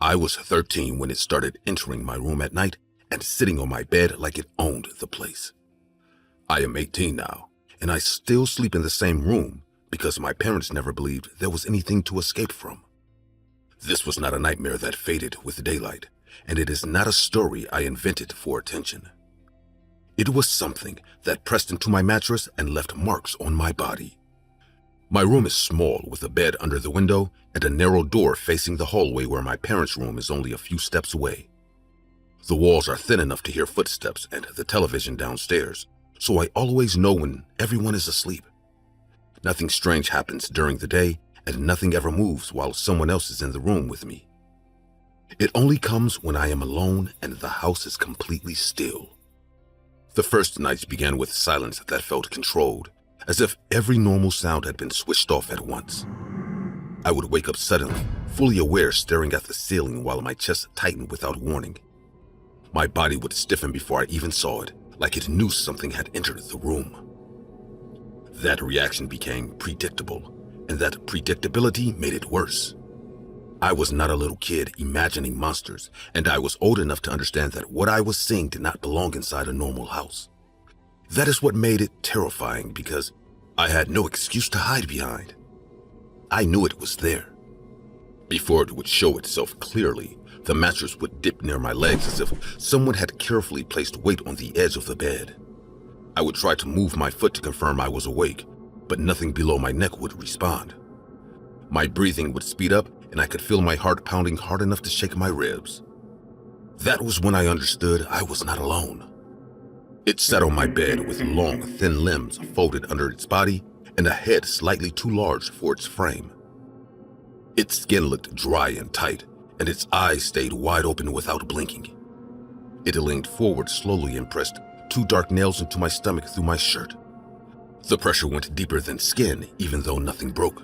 I was 13 when it started entering my room at night and sitting on my bed like it owned the place. I am 18 now, and I still sleep in the same room because my parents never believed there was anything to escape from. This was not a nightmare that faded with daylight, and it is not a story I invented for attention. It was something that pressed into my mattress and left marks on my body. My room is small with a bed under the window and a narrow door facing the hallway where my parents' room is only a few steps away. The walls are thin enough to hear footsteps and the television downstairs, so I always know when everyone is asleep. Nothing strange happens during the day, and nothing ever moves while someone else is in the room with me. It only comes when I am alone and the house is completely still. The first nights began with silence that felt controlled, as if every normal sound had been switched off at once. I would wake up suddenly, fully aware, staring at the ceiling while my chest tightened without warning. My body would stiffen before I even saw it, like it knew something had entered the room. That reaction became predictable, and that predictability made it worse. I was not a little kid imagining monsters, and I was old enough to understand that what I was seeing did not belong inside a normal house. That is what made it terrifying, because I had no excuse to hide behind. I knew it was there. Before it would show itself clearly, the mattress would dip near my legs as if someone had carefully placed weight on the edge of the bed. I would try to move my foot to confirm I was awake, but nothing below my neck would respond. My breathing would speed up, and I could feel my heart pounding hard enough to shake my ribs. That was when I understood I was not alone. It sat on my bed with long, thin limbs folded under its body and a head slightly too large for its frame. Its skin looked dry and tight, and its eyes stayed wide open without blinking. It leaned forward slowly and pressed 2 dark nails into my stomach through my shirt. The pressure went deeper than skin, even though nothing broke.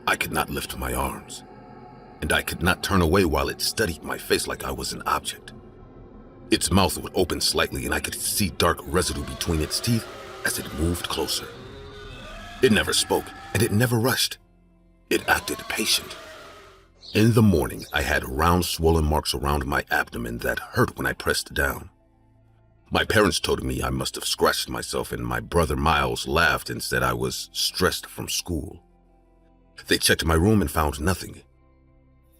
I could not lift my arms, and I could not turn away while it studied my face like I was an object. Its mouth would open slightly, and I could see dark residue between its teeth as it moved closer. It never spoke, and it never rushed. It acted patient. In the morning, I had round swollen marks around my abdomen that hurt when I pressed down. My parents told me I must have scratched myself, and my brother Miles laughed and said I was stressed from school. They checked my room and found nothing.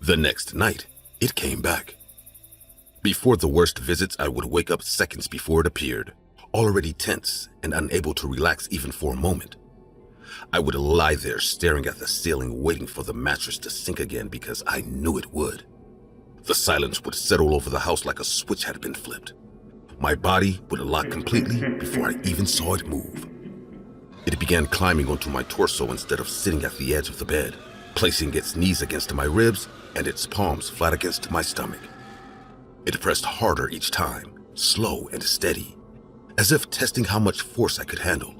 The next night, it came back. Before the worst visits, I would wake up seconds before it appeared, already tense and unable to relax even for a moment. I would lie there staring at the ceiling, waiting for the mattress to sink again because I knew it would. The silence would settle over the house like a switch had been flipped. My body would lock completely before I even saw it move. It began climbing onto my torso instead of sitting at the edge of the bed, placing its knees against my ribs and its palms flat against my stomach. It pressed harder each time, slow and steady, as if testing how much force I could handle.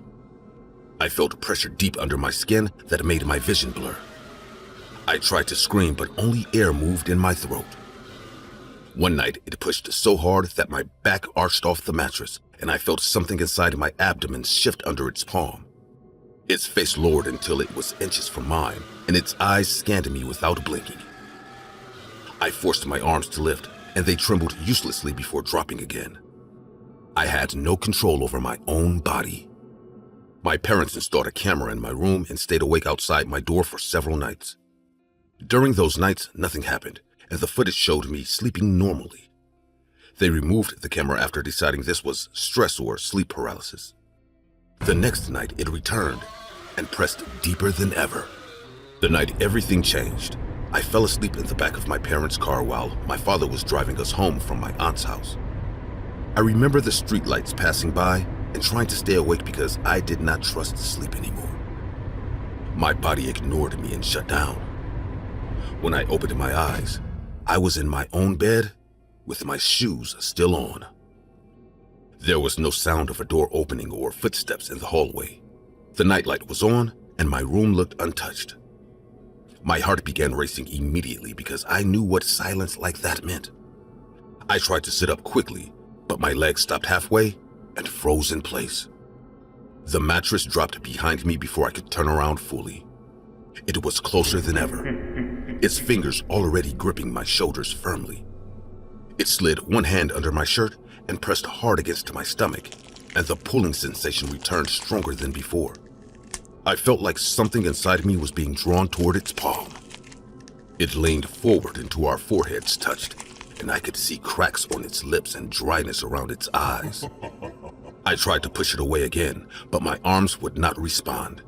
I felt pressure deep under my skin that made my vision blur. I tried to scream, but only air moved in my throat. One night, it pushed so hard that my back arched off the mattress, and I felt something inside my abdomen shift under its palm. Its face lowered until it was inches from mine, and its eyes scanned me without blinking. I forced my arms to lift, and they trembled uselessly before dropping again. I had no control over my own body. My parents installed a camera in my room and stayed awake outside my door for several nights. During those nights, nothing happened, and the footage showed me sleeping normally. They removed the camera after deciding this was stress or sleep paralysis. The next night, it returned and pressed deeper than ever. The night everything changed, I fell asleep in the back of my parents' car while my father was driving us home from my aunt's house. I remember the streetlights passing by and trying to stay awake because I did not trust sleep anymore. My body ignored me and shut down. When I opened my eyes, I was in my own bed with my shoes still on. There was no sound of a door opening or footsteps in the hallway. The nightlight was on and my room looked untouched. My heart began racing immediately because I knew what silence like that meant. I tried to sit up quickly, but my legs stopped halfway and froze in place. The mattress dropped behind me before I could turn around fully. It was closer than ever. its fingers already gripping my shoulders firmly. It slid one hand under my shirt and pressed hard against my stomach, and the pulling sensation returned stronger than before. I felt like something inside me was being drawn toward its palm. It leaned forward until our foreheads touched, and I could see cracks on its lips and dryness around its eyes. I tried to push it away again, but my arms would not respond.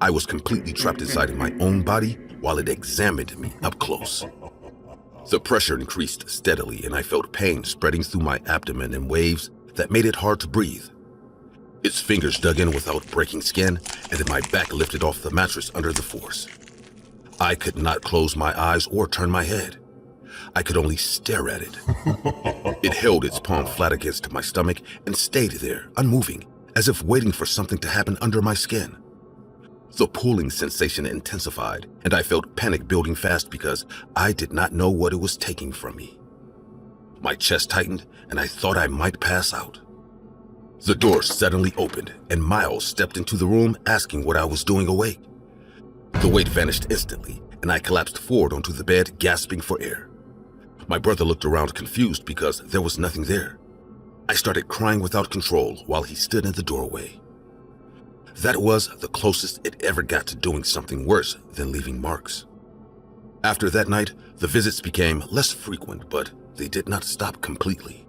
I was completely trapped inside my own body while it examined me up close. The pressure increased steadily, and I felt pain spreading through my abdomen in waves that made it hard to breathe. Its fingers dug in without breaking skin, and my back lifted off the mattress under the force. I could not close my eyes or turn my head. I could only stare at it. It held its palm flat against my stomach and stayed there, unmoving, as if waiting for something to happen under my skin. The pulling sensation intensified, and I felt panic building fast because I did not know what it was taking from me. My chest tightened, and I thought I might pass out. The door suddenly opened, and Miles stepped into the room asking what I was doing awake. The weight vanished instantly, and I collapsed forward onto the bed, gasping for air. My brother looked around confused because there was nothing there. I started crying without control while he stood in the doorway. That was the closest it ever got to doing something worse than leaving marks. After that night, the visits became less frequent, but they did not stop completely.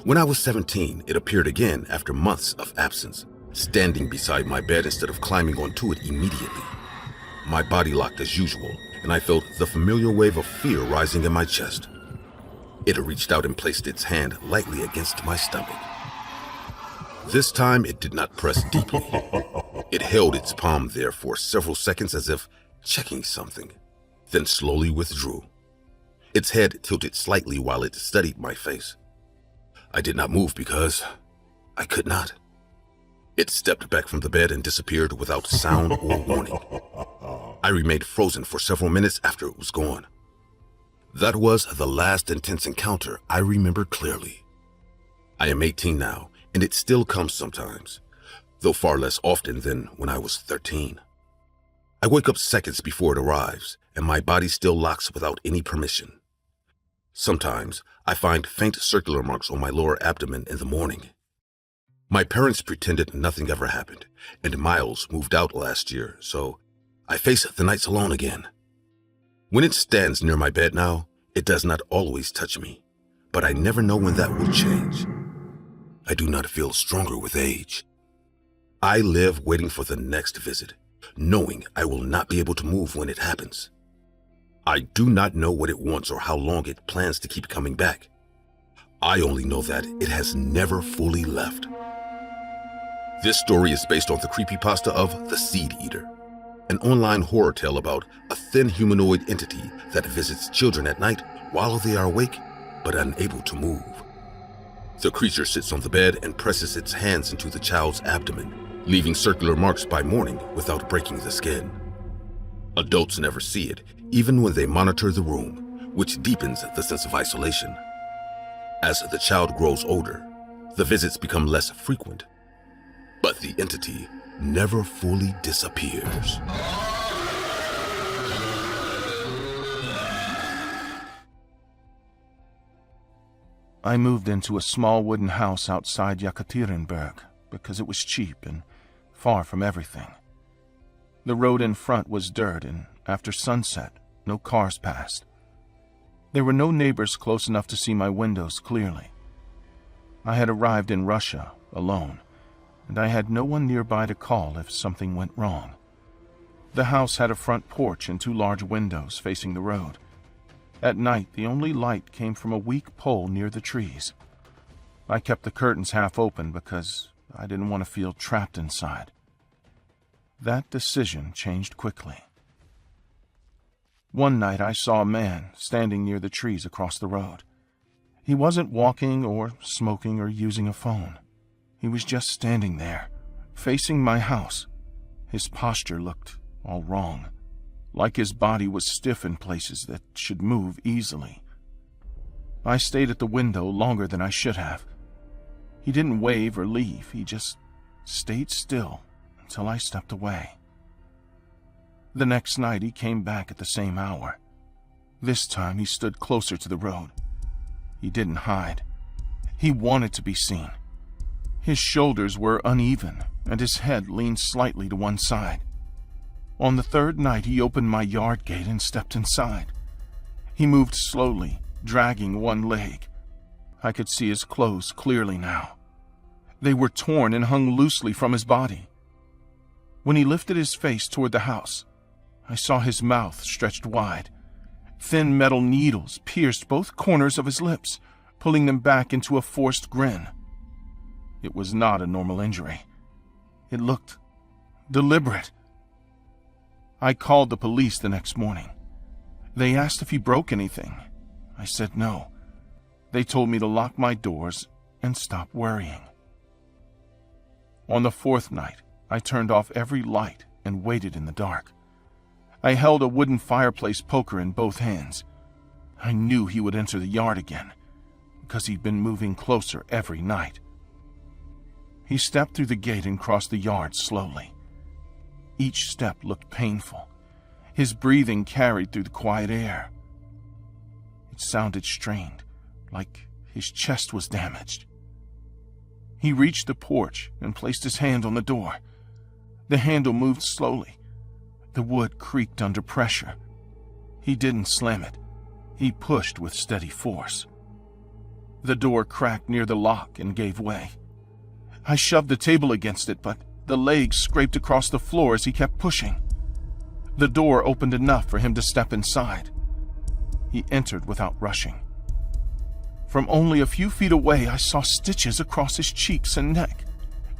When I was 17, it appeared again after months of absence, standing beside my bed instead of climbing onto it immediately. My body locked as usual, and I felt the familiar wave of fear rising in my chest. It reached out and placed its hand lightly against my stomach. This time, it did not press deeply. It held its palm there for several seconds as if checking something, then slowly withdrew. Its head tilted slightly while it studied my face. I did not move because I could not. It stepped back from the bed and disappeared without sound or warning. I remained frozen for several minutes after it was gone. That was the last intense encounter I remember clearly. I am 18 now, and it still comes sometimes, though far less often than when I was 13. I wake up seconds before it arrives, and my body still locks without any permission. Sometimes I find faint circular marks on my lower abdomen in the morning. My parents pretended nothing ever happened, and Miles moved out last year, so I face the nights alone again. When it stands near my bed now, it does not always touch me, but I never know when that will change. I do not feel stronger with age. I live waiting for the next visit, knowing I will not be able to move when it happens. I do not know what it wants or how long it plans to keep coming back. I only know that it has never fully left. This story is based on the creepypasta of The Seed Eater, an online horror tale about a thin humanoid entity that visits children at night while they are awake but unable to move. The creature sits on the bed and presses its hands into the child's abdomen, leaving circular marks by morning without breaking the skin. Adults never see it, even when they monitor the room, which deepens the sense of isolation. As the child grows older, the visits become less frequent, but the entity never fully disappears. I moved into a small wooden house outside Yekaterinburg because it was cheap and far from everything. The road in front was dirt, and after sunset, no cars passed. There were no neighbors close enough to see my windows clearly. I had arrived in Russia alone, and I had no one nearby to call if something went wrong. The house had a front porch and two large windows facing the road. At night, the only light came from a weak pole near the trees. I kept the curtains half open because I didn't want to feel trapped inside. That decision changed quickly. One night I saw a man standing near the trees across the road. He wasn't walking or smoking or using a phone. He was just standing there, facing my house. His posture looked all wrong, like his body was stiff in places that should move easily. I stayed at the window longer than I should have. He didn't wave or leave, he just stayed still until I stepped away. The next night he came back at the same hour. This time he stood closer to the road. He didn't hide. He wanted to be seen. His shoulders were uneven, and his head leaned slightly to one side. On the third night, he opened my yard gate and stepped inside. He moved slowly, dragging one leg. I could see his clothes clearly now. They were torn and hung loosely from his body. When he lifted his face toward the house, I saw his mouth stretched wide. Thin metal needles pierced both corners of his lips, pulling them back into a forced grin. It was not a normal injury. It looked deliberate. I called the police the next morning. They asked if he broke anything. I said no. They told me to lock my doors and stop worrying. On the fourth night, I turned off every light and waited in the dark. I held a wooden fireplace poker in both hands. I knew he would enter the yard again, because he'd been moving closer every night. He stepped through the gate and crossed the yard slowly. Each step looked painful. His breathing carried through the quiet air. It sounded strained, like his chest was damaged. He reached the porch and placed his hand on the door. The handle moved slowly. The wood creaked under pressure. He didn't slam it. He pushed with steady force. The door cracked near the lock and gave way. I shoved the table against it, but the legs scraped across the floor as he kept pushing. The door opened enough for him to step inside. He entered without rushing. From only a few feet away, I saw stitches across his cheeks and neck.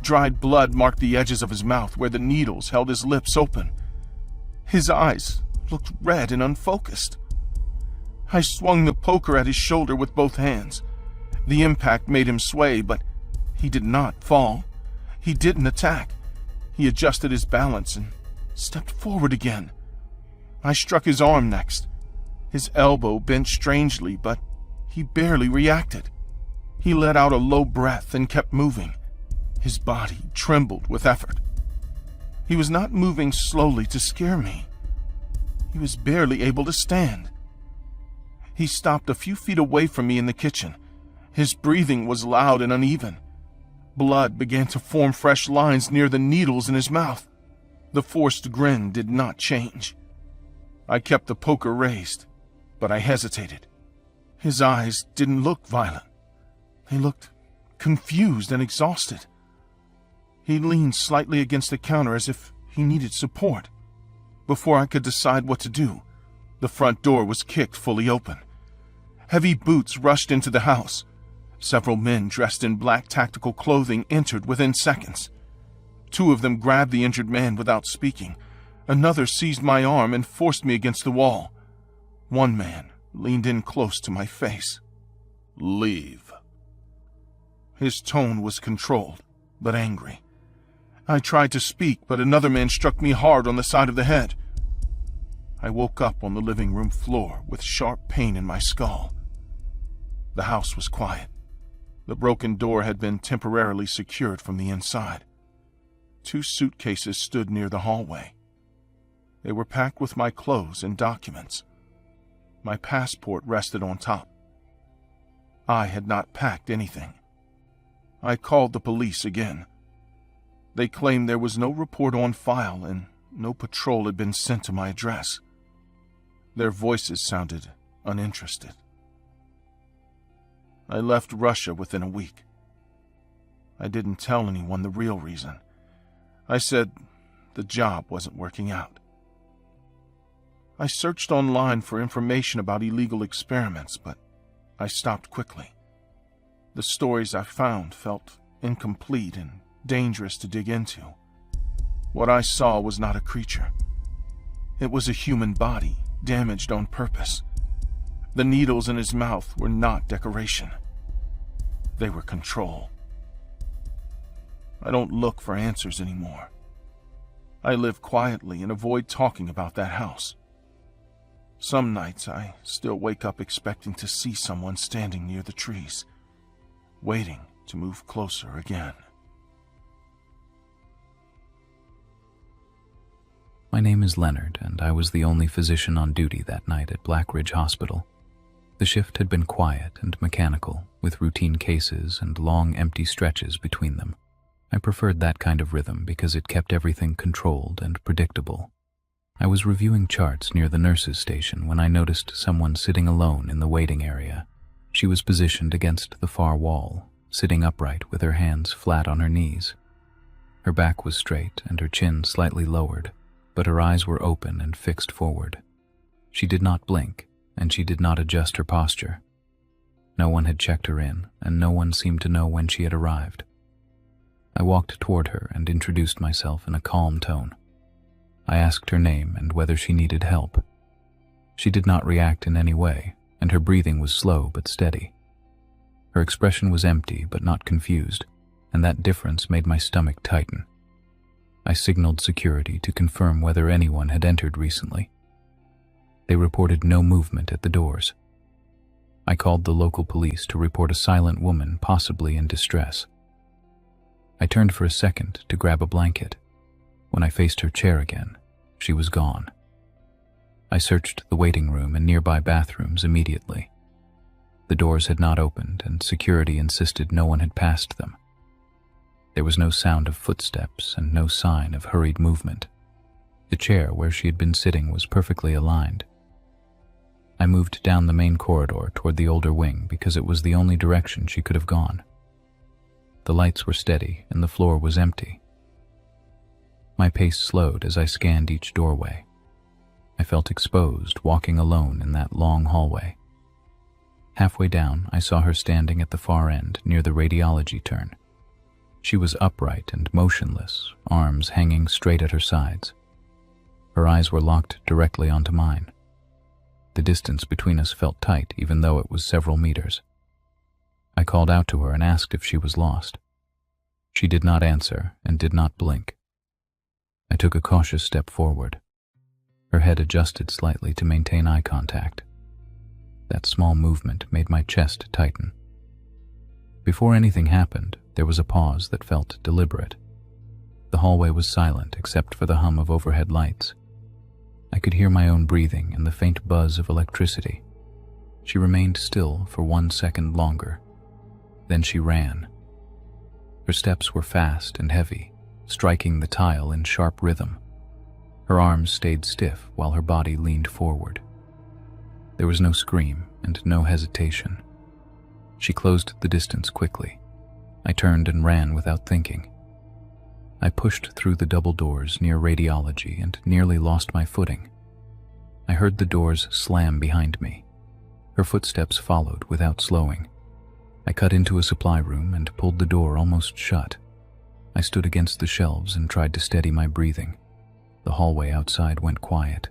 Dried blood marked the edges of his mouth where the needles held his lips open. His eyes looked red and unfocused. I swung the poker at his shoulder with both hands. The impact made him sway, but he did not fall. He didn't attack. He adjusted his balance and stepped forward again. I struck his arm next. His elbow bent strangely, but he barely reacted. He let out a low breath and kept moving. His body trembled with effort. He was not moving slowly to scare me. He was barely able to stand. He stopped a few feet away from me in the kitchen. His breathing was loud and uneven. Blood began to form fresh lines near the needles in his mouth. The forced grin did not change. I kept the poker raised, but I hesitated. His eyes didn't look violent. They looked confused and exhausted. He leaned slightly against the counter as if he needed support. Before I could decide what to do, the front door was kicked fully open. Heavy boots rushed into the house. Several men dressed in black tactical clothing entered within seconds. Two of them grabbed the injured man without speaking. Another seized my arm and forced me against the wall. One man leaned in close to my face. Leave. His tone was controlled, but angry. I tried to speak, but another man struck me hard on the side of the head. I woke up on the living room floor with sharp pain in my skull. The house was quiet. The broken door had been temporarily secured from the inside. 2 suitcases stood near the hallway. They were packed with my clothes and documents. My passport rested on top. I had not packed anything. I called the police again. They claimed there was no report on file and no patrol had been sent to my address. Their voices sounded uninterested. I left Russia within a week. I didn't tell anyone the real reason. I said the job wasn't working out. I searched online for information about illegal experiments, but I stopped quickly. The stories I found felt incomplete and dangerous to dig into. What I saw was not a creature. It was a human body, damaged on purpose. The needles in his mouth were not decoration. They were control. I don't look for answers anymore. I live quietly and avoid talking about that house. Some nights I still wake up expecting to see someone standing near the trees, waiting to move closer again. My name is Leonard, and I was the only physician on duty that night at Black Ridge Hospital. The shift had been quiet and mechanical, with routine cases and long empty stretches between them. I preferred that kind of rhythm because it kept everything controlled and predictable. I was reviewing charts near the nurses' station when I noticed someone sitting alone in the waiting area. She was positioned against the far wall, sitting upright with her hands flat on her knees. Her back was straight and her chin slightly lowered, but her eyes were open and fixed forward. She did not blink, and she did not adjust her posture. No one had checked her in, and no one seemed to know when she had arrived. I walked toward her and introduced myself in a calm tone. I asked her name and whether she needed help. She did not react in any way, and her breathing was slow but steady. Her expression was empty but not confused, and that difference made my stomach tighten. I signaled security to confirm whether anyone had entered recently. They reported no movement at the doors. I called the local police to report a silent woman possibly in distress. I turned for a second to grab a blanket. When I faced her chair again, she was gone. I searched the waiting room and nearby bathrooms immediately. The doors had not opened, and security insisted no one had passed them. There was no sound of footsteps and no sign of hurried movement. The chair where she had been sitting was perfectly aligned. I moved down the main corridor toward the older wing because it was the only direction she could have gone. The lights were steady and the floor was empty. My pace slowed as I scanned each doorway. I felt exposed, walking alone in that long hallway. Halfway down, I saw her standing at the far end near the radiology turn. She was upright and motionless, arms hanging straight at her sides. Her eyes were locked directly onto mine. The distance between us felt tight, even though it was several meters. I called out to her and asked if she was lost. She did not answer and did not blink. I took a cautious step forward. Her head adjusted slightly to maintain eye contact. That small movement made my chest tighten. Before anything happened, there was a pause that felt deliberate. The hallway was silent except for the hum of overhead lights. I could hear my own breathing and the faint buzz of electricity. She remained still for 1 second longer. Then she ran. Her steps were fast and heavy, striking the tile in sharp rhythm. Her arms stayed stiff while her body leaned forward. There was no scream and no hesitation. She closed the distance quickly. I turned and ran without thinking. I pushed through the double doors near radiology and nearly lost my footing. I heard the doors slam behind me. Her footsteps followed without slowing. I cut into a supply room and pulled the door almost shut. I stood against the shelves and tried to steady my breathing. The hallway outside went quiet.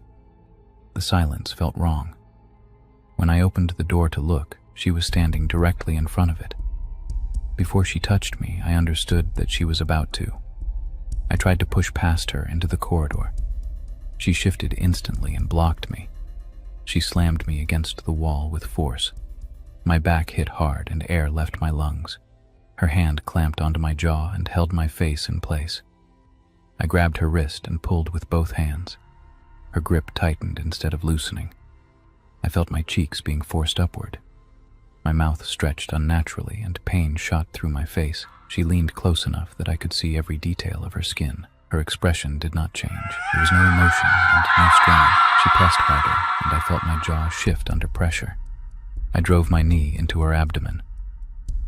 The silence felt wrong. When I opened the door to look, she was standing directly in front of it. Before she touched me, I understood that she was about to. I tried to push past her into the corridor. She shifted instantly and blocked me. She slammed me against the wall with force. My back hit hard and air left my lungs. Her hand clamped onto my jaw and held my face in place. I grabbed her wrist and pulled with both hands. Her grip tightened instead of loosening. I felt my cheeks being forced upward. My mouth stretched unnaturally and pain shot through my face. She leaned close enough that I could see every detail of her skin. Her expression did not change. There was no emotion and no strain. She pressed harder, and I felt my jaw shift under pressure. I drove my knee into her abdomen.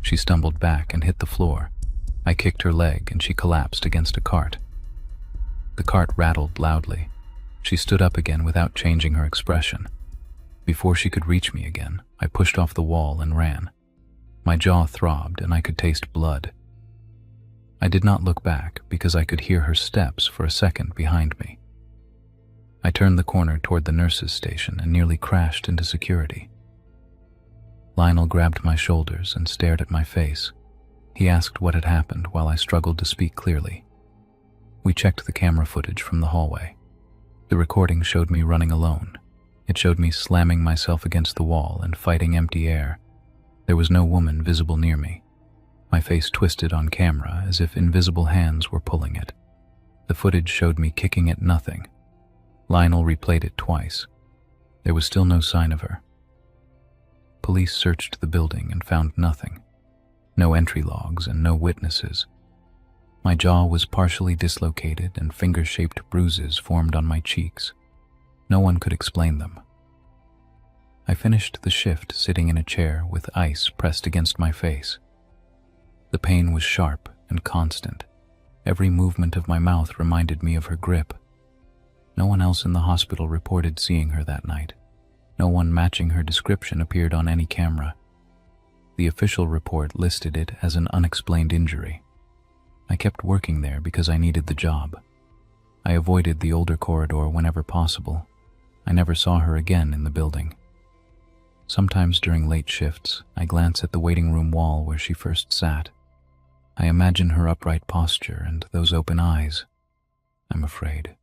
She stumbled back and hit the floor. I kicked her leg and she collapsed against a cart. The cart rattled loudly. She stood up again without changing her expression. Before she could reach me again, I pushed off the wall and ran. My jaw throbbed and I could taste blood. I did not look back because I could hear her steps for a second behind me. I turned the corner toward the nurses' station and nearly crashed into security. Lionel grabbed my shoulders and stared at my face. He asked what had happened while I struggled to speak clearly. We checked the camera footage from the hallway. The recording showed me running alone. It showed me slamming myself against the wall and fighting empty air. There was no woman visible near me. My face twisted on camera as if invisible hands were pulling it. The footage showed me kicking at nothing, Lionel replayed it twice. There was still no sign of her. Police searched the building and found nothing. No entry logs and no witnesses. My jaw was partially dislocated and finger-shaped bruises formed on my cheeks. No one could explain them. I finished the shift sitting in a chair with ice pressed against my face. The pain was sharp and constant. Every movement of my mouth reminded me of her grip. No one else in the hospital reported seeing her that night. No one matching her description appeared on any camera. The official report listed it as an unexplained injury. I kept working there because I needed the job. I avoided the older corridor whenever possible. I never saw her again in the building. Sometimes during late shifts, I glance at the waiting room wall where she first sat. I imagine her upright posture and those open eyes. I'm afraid.